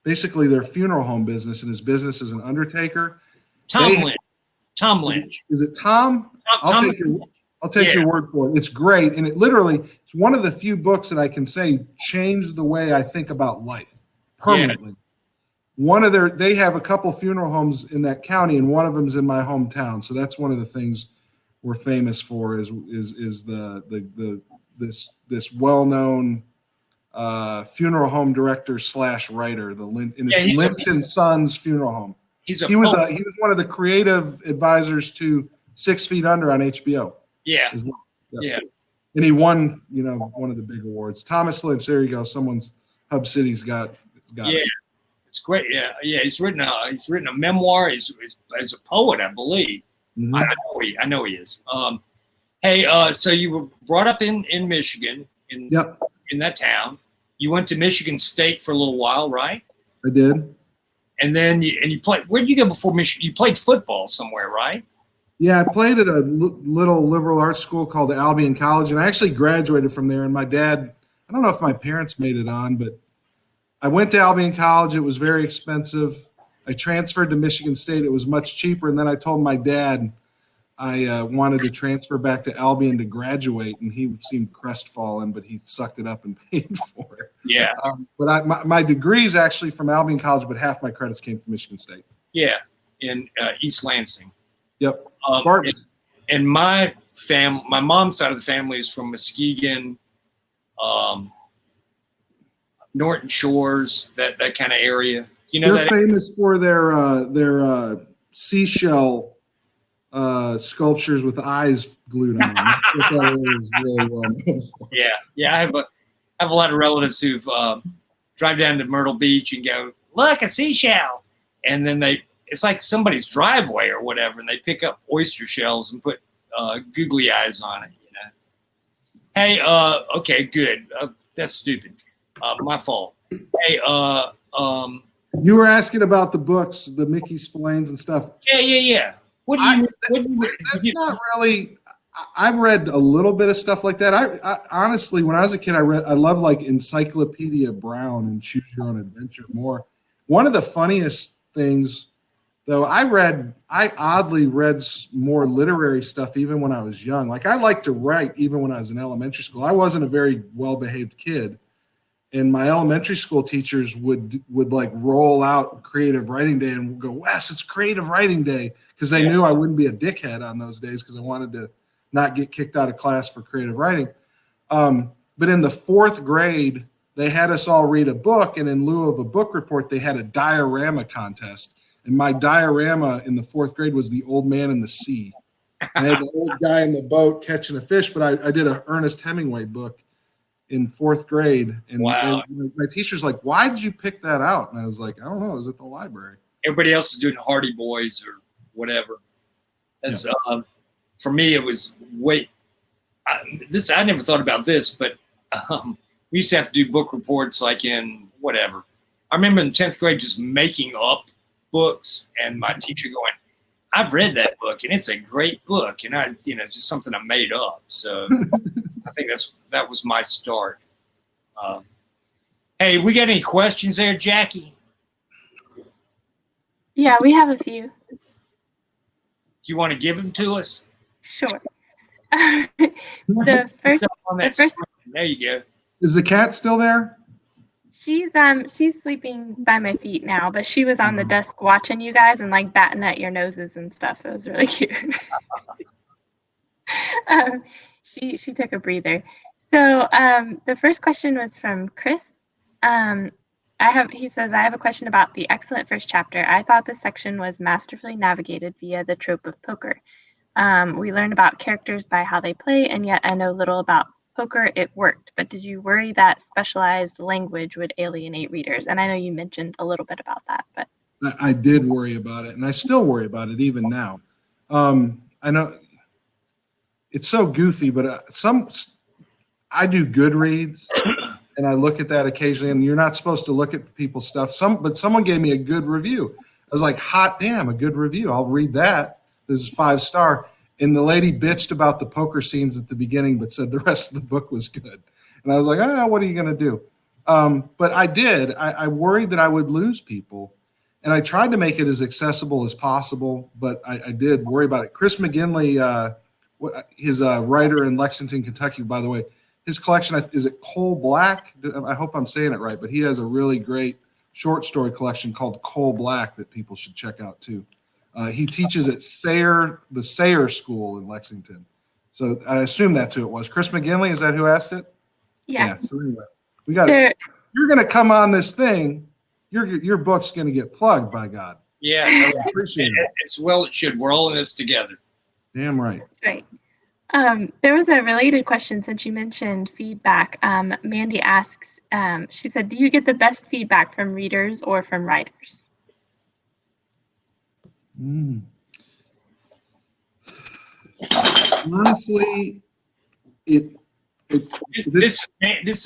basically their funeral home business and his business as an undertaker. Tom Lynch. Is it Tom? I'll take your word for it. It's great. And it's one of the few books that I can say changed the way I think about life. Permanently. Yeah. They have a couple funeral homes in that county, and one of them's in my hometown. So that's one of the things we're famous for is this well-known funeral home director / writer. Lynch and Sons Funeral Home. He was one of the creative advisors to 6 Feet Under on HBO. Yeah. Well. Yeah. And he won, one of the big awards. Thomas Lynch. There you go. Someone's Hub City's got. It. It's great. Yeah. He's written a memoir. He's a poet, I believe. Mm-hmm. I know he is. So you were brought up in Michigan, in that town. You went to Michigan State for a little while, right? I did. And then you played. Where did you go before Michigan? You played football somewhere, right? Yeah, I played at a little liberal arts school called Albion College, and I actually graduated from there. And my dad, I don't know if my parents made it on, but I went to Albion College. It was very expensive. I transferred to Michigan State. It was much cheaper. And then I told my dad I wanted to transfer back to Albion to graduate, and he seemed crestfallen, but he sucked it up and paid for it. Yeah. But my degree is actually from Albion College, but half my credits came from Michigan State. Yeah, in East Lansing. Yep. And my mom's side of the family is from Muskegon, Norton Shores, that kind of area. You know, they're famous for their seashell sculptures with eyes glued on them. That really well known for. Yeah. I have a lot of relatives who've drive down to Myrtle Beach and go, look, a seashell, and then it's like somebody's driveway or whatever, and they pick up oyster shells and put googly eyes on it. You know. Hey, okay, good. That's stupid. My fault. Hey, you were asking about the books, the Mickey Splains and stuff. Yeah. That's not really. I've read a little bit of stuff like that. I honestly, when I was a kid, I loved like Encyclopedia Brown and Choose Your Own Adventure more. One of the funniest things, though, I oddly read more literary stuff even when I was young. Like I liked to write even when I was in elementary school. I wasn't a very well-behaved kid. And my elementary school teachers would like roll out creative writing day and go, Wes, it's creative writing day. Because they knew I wouldn't be a dickhead on those days because I wanted to not get kicked out of class for creative writing. But in the 4th grade, they had us all read a book. And in lieu of a book report, they had a diorama contest. And my diorama in the 4th grade was the old man in the sea. And I had the old guy in the boat catching a fish. But I did an Ernest Hemingway book in 4th grade. And wow. My teacher's like, why did you pick that out? And I was like, I don't know. It was at the library. Everybody else is doing Hardy Boys or whatever. That's for me, it was I never thought about this, but we used to have to do book reports like in whatever. I remember in 10th grade just making up books and my teacher going, I've read that book and it's a great book. And it's just something I made up. So I think that was my start. Hey, we got any questions there, Jackie? Yeah, we have a few. You want to give them to us? Sure. The first. There you go. Is the cat still there? She's sleeping by my feet now, but she was on the desk watching you guys and like batting at your noses and stuff. It was really cute. She took a breather. So the first question was from Chris. He says, I have a question about the excellent first chapter. I thought this section was masterfully navigated via the trope of poker. We learn about characters by how they play, and yet I know little about poker. It worked, but did you worry that specialized language would alienate readers? And I know you mentioned a little bit about that, but I did worry about it, and I still worry about it even now. I know it's so goofy, but I do Goodreads. And I look at that occasionally, and you're not supposed to look at people's stuff. But someone gave me a good review. I was like, hot damn, a good review. I'll read that. This is 5-star. And the lady bitched about the poker scenes at the beginning, but said the rest of the book was good. And I was like, what are you going to do? But I did. I worried that I would lose people. And I tried to make it as accessible as possible, but I did worry about it. Chris McGinley, his writer in Lexington, Kentucky, by the way, his collection, is it Coal Black? I hope I'm saying it right, but he has a really great short story collection called Coal Black that people should check out too. He teaches at the Sayre School in Lexington. So I assume that's who it was. Chris McGinley, is that who asked it? Yeah. So anyway, we got it. You're going to come on this thing. Your book's going to get plugged, by God. Yeah. I appreciate it. It should. We're all in this together. Damn right. That's right. There was a related question since you mentioned feedback. Mandy asks, she said, do you get the best feedback from readers or from writers? Honestly, this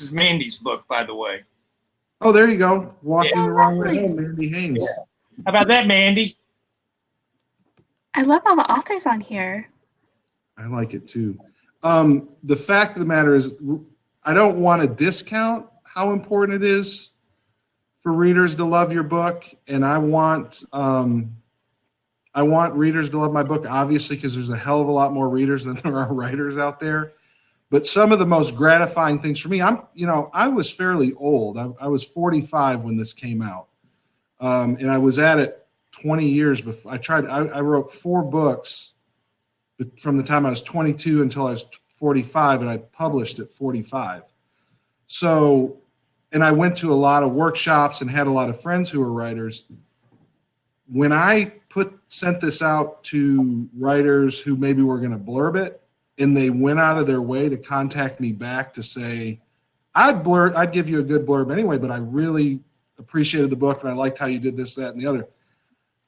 is Mandy's book, by the way. Oh, there you go. Walking the wrong way home, Mandy Haynes. Yeah. How about that, Mandy? I love all the authors on here. I like it too. The fact of the matter is, I don't want to discount how important it is for readers to love your book, and I want readers to love my book, obviously, because there's a hell of a lot more readers than there are writers out there. But some of the most gratifying things for me, I was fairly old. I was 45 when this came out, and I was at it 20 years before. I wrote 4 books from the time I was 22 until I was 45, and I published at 45. So and I went to a lot of workshops and had a lot of friends who were writers. When I sent this out to writers who maybe were going to blurb it, and they went out of their way to contact me back to say, I'd give you a good blurb anyway, but I really appreciated the book and I liked how you did this, that, and the other.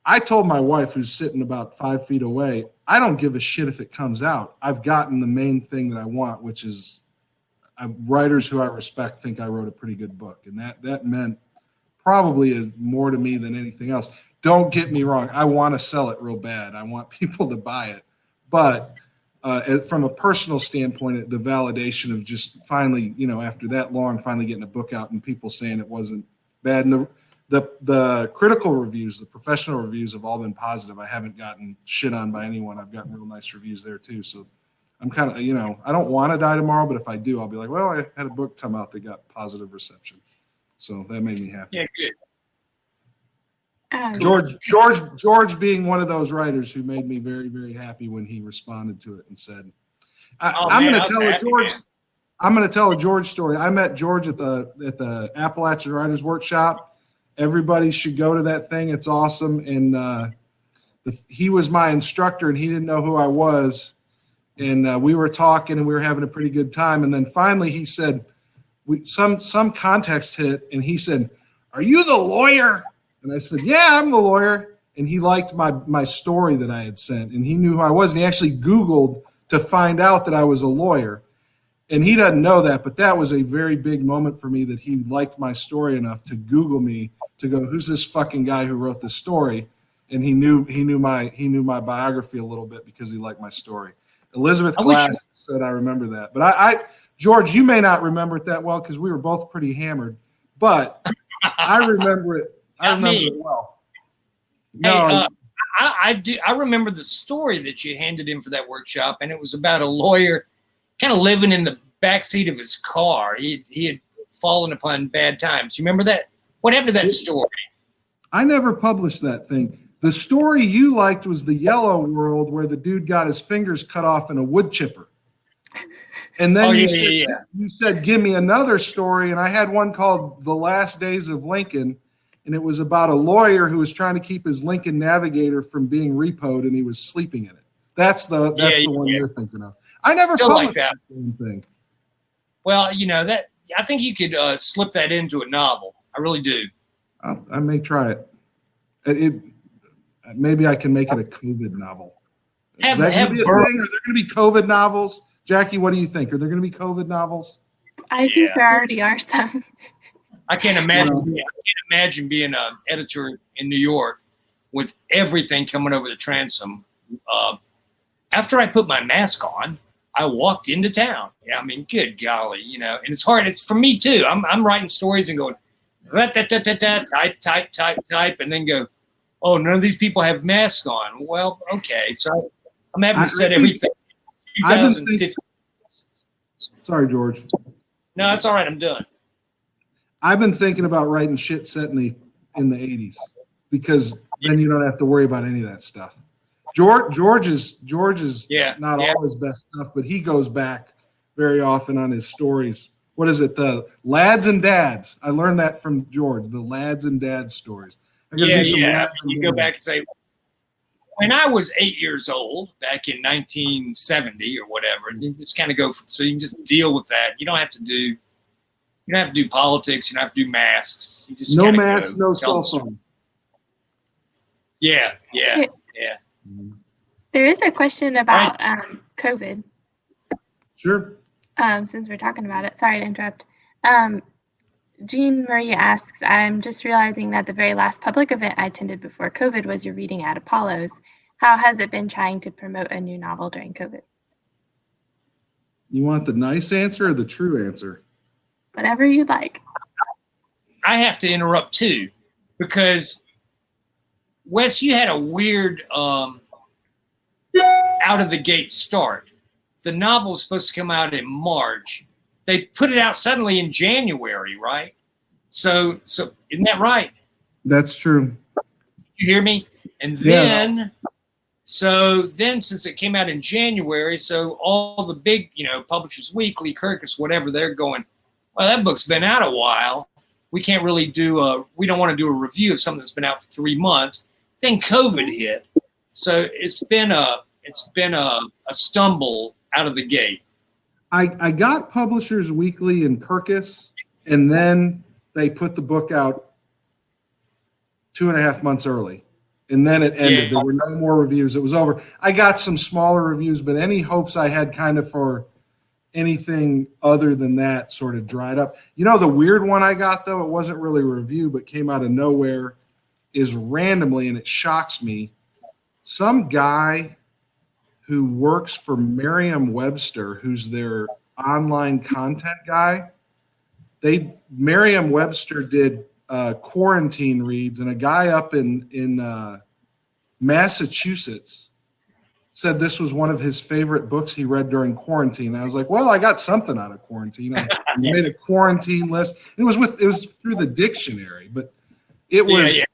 I told my wife, who's sitting about 5 feet away, I don't give a shit if it comes out. I've gotten the main thing that I want, which is writers who I respect think I wrote a pretty good book. And that meant probably is more to me than anything else. Don't get me wrong. I want to sell it real bad. I want people to buy it. But from a personal standpoint, the validation of just finally, after that long, finally getting a book out and people saying it wasn't bad. And the critical reviews, the professional reviews have all been positive. I haven't gotten shit on by anyone. I've gotten real nice reviews there too. So I'm kind of, I don't want to die tomorrow, but if I do, I'll be like, well, I had a book come out that got positive reception. So that made me happy. Yeah, George good. being one of those writers who made me very, very happy when he responded to it and said, I'm going to tell a George story. I met George at the Appalachian Writers Workshop. Everybody should go to that thing. It's awesome. And he was my instructor and he didn't know who I was. And we were talking and we were having a pretty good time. And then finally he said, some context hit and he said, "Are you the lawyer?" And I said, "Yeah, I'm the lawyer." And he liked my story that I had sent and he knew who I was. And he actually Googled to find out that I was a lawyer. And he doesn't know that, but that was a very big moment for me that he liked my story enough to Google me to go, who's this fucking guy who wrote this story? And he knew my biography a little bit because he liked my story. Elizabeth Glass said I remember that. But George, you may not remember it that well because we were both pretty hammered, but I remember it. I remember it well. No, I do. I remember the story that you handed him for that workshop, and it was about a lawyer kind of living in the backseat of his car. He had fallen upon bad times. You remember that? What happened to that story? I never published that thing. The story you liked was the Yellow World where the dude got his fingers cut off in a wood chipper. And then you said, give me another story. And I had one called The Last Days of Lincoln. And it was about a lawyer who was trying to keep his Lincoln Navigator from being repoed and he was sleeping in it. That's the one you're thinking of. I never published that same thing. Well, I think you could slip that into a novel. I really do. I may try it. Maybe I can make it a COVID novel. Is that going to be a thing? Are there going to be COVID novels? Jackie, what do you think? Are there going to be COVID novels? I think there already are some. I can't imagine being an editor in New York with everything coming over the transom. After I put my mask on, I walked into town. I mean, good golly, and it's hard. It's for me too. I'm writing stories and going, type, and then go, oh, none of these people have masks on. Well, okay, so I'm having to set everything. 2015. Sorry, George. No, that's all right. I'm done. I've been thinking about writing shit set in the 80s because then you don't have to worry about any of that stuff. George is not all his best stuff, but he goes back very often on his stories. What is it? The Lads and Dads. I learned that from George. The Lads and Dads stories. You go back and say, when I was 8 years old, back in 1970 or whatever, and you just kind of go. So you can just deal with that. You don't have to do politics. You don't have to do masks. You just no masks, no cell phone. Yeah. There is a question about COVID. Sure. Since we're talking about it, sorry to interrupt. Jean Marie asks, I'm just realizing that the very last public event I attended before COVID was your reading at Apollo's. How has it been trying to promote a new novel during COVID? You want the nice answer or the true answer? Whatever you'd like. I have to interrupt too, because Wes, you had a weird out of the gate start. The novel is supposed to come out in March. They put it out suddenly in January, right? So isn't that right? That's true. You hear me? And then, since it came out in January, so all the big, Publishers Weekly, Kirkus, whatever, they're going, well, that book's been out a while. we can't really do we don't want to do a review of something that's been out for 3 months. Then COVID hit, so it's been a stumble out of the gate. I got Publishers Weekly in Kirkus, and then they put the book out 2.5 months early, and then it ended. Yeah. There were no more reviews. It was over. I got some smaller reviews, but any hopes I had kind of for anything other than that sort of dried up. You know, the weird one I got, though, it wasn't really a review, but came out of nowhere, is randomly, and it shocks me, some guy who works for Merriam-Webster, who's their online content guy. Merriam-Webster did quarantine reads, and a guy up in Massachusetts said this was one of his favorite books he read during quarantine. I was like, well, I got something out of quarantine. I made a quarantine list. It was through the dictionary, but it was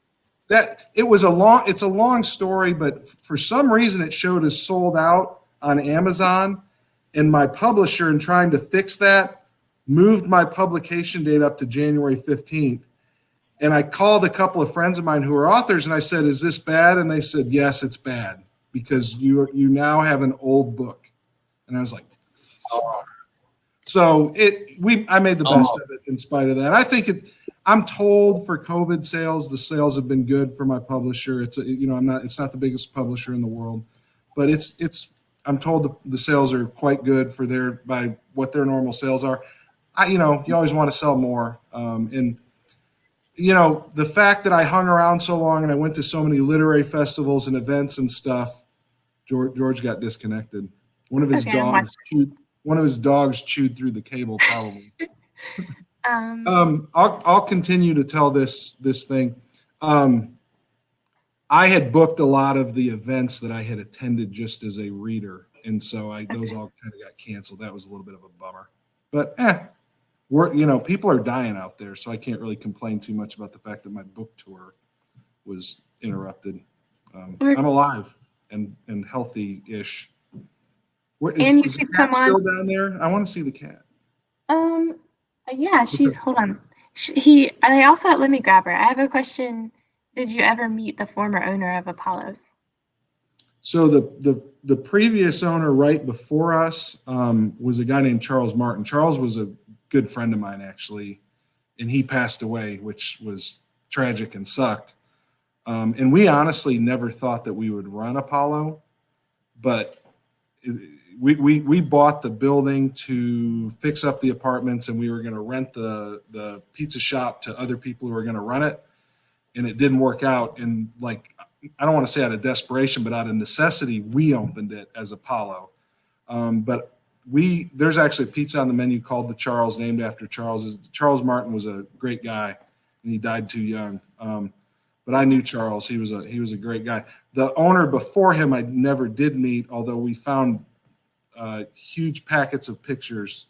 it's a long story, but for some reason it showed as sold out on Amazon, and my publisher, in trying to fix that, moved my publication date up to January 15th. And I called a couple of friends of mine who are authors, and I said, is this bad? And they said, yes, it's bad, because you now have an old book. And I was like, so I made the best of it in spite of that. I think I'm told for COVID sales, the sales have been good for my publisher. It's not the biggest publisher in the world, but I'm told the sales are quite good by what their normal sales are. You always want to sell more. And the fact that I hung around so long and I went to so many literary festivals and events and stuff, George got disconnected. One of his dogs chewed through the cable, probably. I'll continue to tell this thing. I had booked a lot of the events that I had attended just as a reader, and so those all kind of got canceled. That was a little bit of a bummer, but people are dying out there, so I can't really complain too much about the fact that my book tour was interrupted. I'm alive and healthy-ish. Is the cat still down there? I want to see the cat. Yeah, hold on. Let me grab her. I have a question. Did you ever meet the former owner of Apollo's? So the previous owner right before us was a guy named Charles Martin. Charles was a good friend of mine, actually, and he passed away, which was tragic and sucked. And we honestly never thought that we would run Apollo, but we bought the building to fix up the apartments, and we were going to rent the pizza shop to other people who were going to run it, and it didn't work out. And I don't want to say out of desperation, but out of necessity, we opened it as Apollo. But there's actually a pizza on the menu called the Charles, named after Charles. Charles Martin was a great guy, and he died too young. But I knew Charles. He was a great guy. The owner before him I never did meet, although we found huge packets of pictures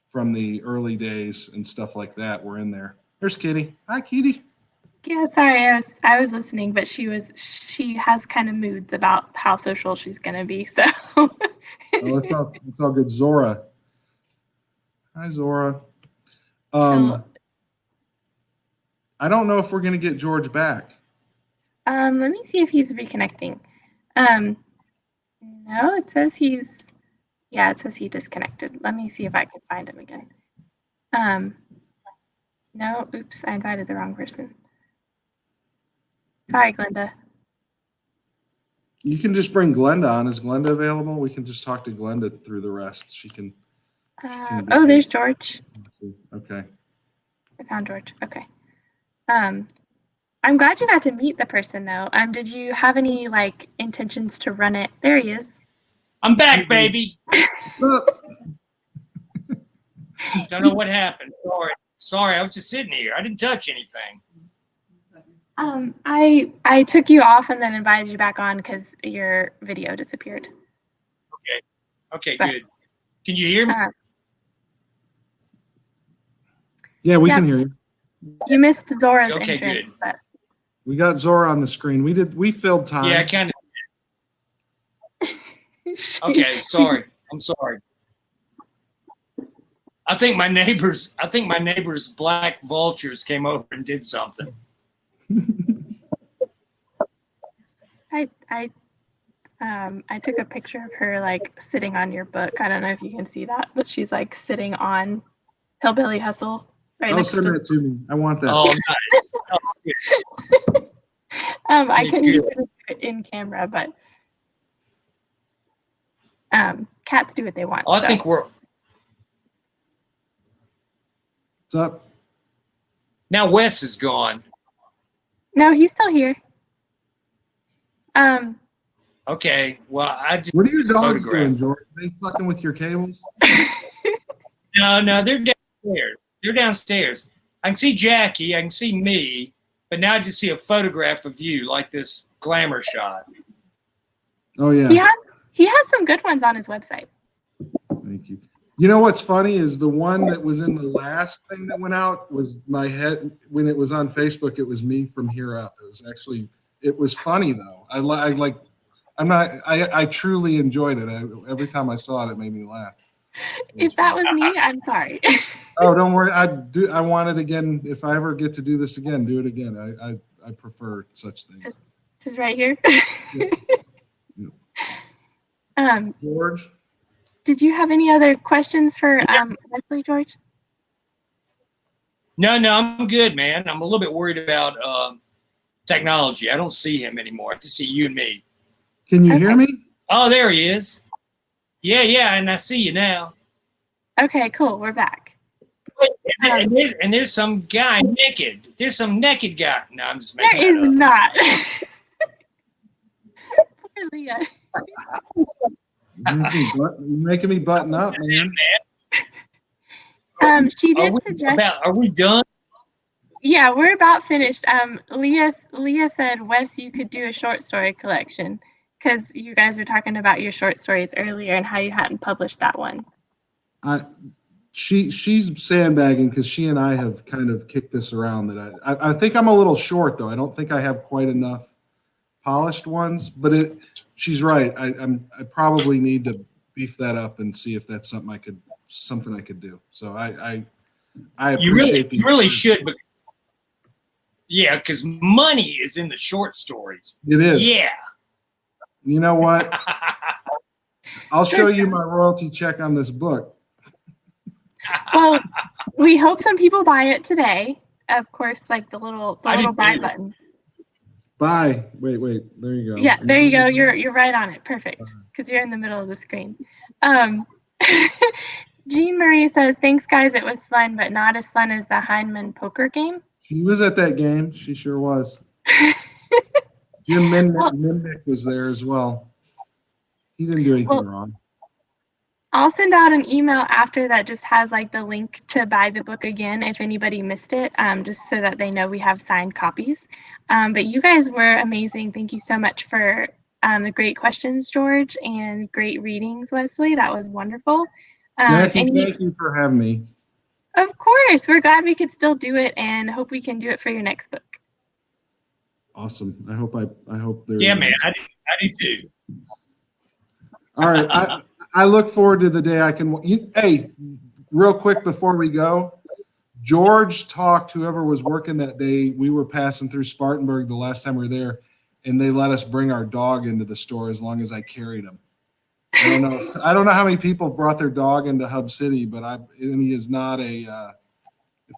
from the early days and stuff like that were in there. There's Kitty. Hi, Kitty. Yeah, sorry, I was listening, but she has kind of moods about how social she's gonna be. So it's all good. Zora. Hi, Zora. I don't know if we're gonna get George back. Let me see if he's reconnecting. No, it says he disconnected. Let me see if I can find him again. No, oops, I invited the wrong person. Sorry, Glenda. You can just bring Glenda on. Is Glenda available? We can just talk to Glenda through the rest. She can there's George. Okay. I found George. Okay. I'm glad you got to meet the person, though. Did you have any intentions to run it? There he is. I'm back, baby. Don't know what happened. Sorry, I was just sitting here. I didn't touch anything. I took you off and then invited you back on because your video disappeared. Okay, good. Can you hear me? Yeah, we can hear you. You missed Zora's Okay, entrance. good. But... We got Zora on the screen. We filled time. Yeah, kind of. Okay, sorry. I'm sorry. I think my neighbor's black vultures came over and did something. I took a picture of her like sitting on your book. I don't know if you can see that, but she's like sitting on Hillbilly Hustle. Right Oh, send that to me. I want that. Oh, nice. Oh, I couldn't do it in camera, but cats do what they want. I think we're What's up? now. Wes is gone. No, he's still here. Okay. Well, I just What are your dogs photograph. doing, George? Are they fucking with your cables? No, they're downstairs. They're downstairs. I can see Jackie. I can see me. But now I just see a photograph of you, like this glamour shot. Oh yeah. He has some good ones on his website. Thank you. You know what's funny is the one that was in the last thing that went out was my head when it was on Facebook. It was me from here up. It was funny though. I truly enjoyed it. Every time I saw it, it made me laugh. If that was me, I'm sorry. Oh, don't worry. I want it again. If I ever get to do this again, do it again. I prefer such things. Just right here. Yeah. George? Did you have any other questions for Wesley, George? No, I'm good, man. I'm a little bit worried about technology. I don't see him anymore. I just see you and me. Can you hear me? Oh, there he is. Yeah, and I see you now. Okay, cool. We're back. And there's some guy naked. There's some naked guy. No, I'm just making There that is up. not. Poor Leah. You're making me button up, man. She did suggest. Are we done? Yeah, we're about finished. Leah said, Wes, you could do a short story collection because you guys were talking about your short stories earlier and how you hadn't published that one. She's sandbagging because she and I have kind of kicked this around. That I think I'm a little short though. I don't think I have quite enough polished ones, but she's right. I probably need to beef that up and see if that's something I could do. So I appreciate you really should, because money is in the short stories. It is. Yeah. You know what? I'll show you my royalty check on this book. Well, we hope some people buy it today. Of course, like the little buy button. Buy. Wait. There you go. Yeah, there you go. You're right on it. Perfect. Because you're in the middle of the screen. Jean Marie says, "Thanks, guys. It was fun, but not as fun as the Heinemann poker game." She was at that game. She sure was. Jim Minnick was there as well. He didn't do anything wrong. I'll send out an email after that just has like the link to buy the book again if anybody missed it, just so that they know we have signed copies. But you guys were amazing. Thank you so much for the great questions, George, and great readings, Wesley. That was wonderful. Jackie, thank you for having me. Of course. We're glad we could still do it and hope we can do it for your next book. Awesome. I hope there. Yeah, man. I do too. All right. I look forward to the day I can. Hey, real quick before we go, George talked, whoever was working that day, we were passing through Spartanburg the last time we were there, and they let us bring our dog into the store as long as I carried him. I don't know how many people have brought their dog into Hub City, but he is not he's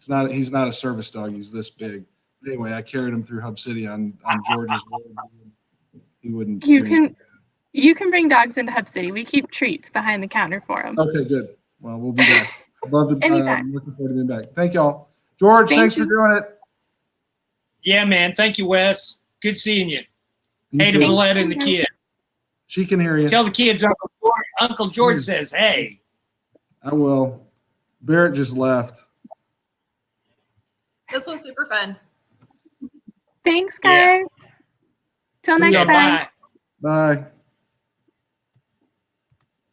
not a service dog. He's this big. Anyway, I carried him through Hub City on George's road. He wouldn't. You can bring dogs into Hub City. We keep treats behind the counter for them. Okay, good. Well, we'll be back. I'd love to. Anytime. I'm looking forward to being back. Thank y'all. George, thanks for doing it. Yeah, man. Thank you, Wes. Good seeing you. You Hey to too. Valletta and the kid. She can hear you. Tell the kids Uncle George says, hey. I will. Barrett just left. This was super fun. Thanks, guys. Till See next ya. time. Bye. Bye.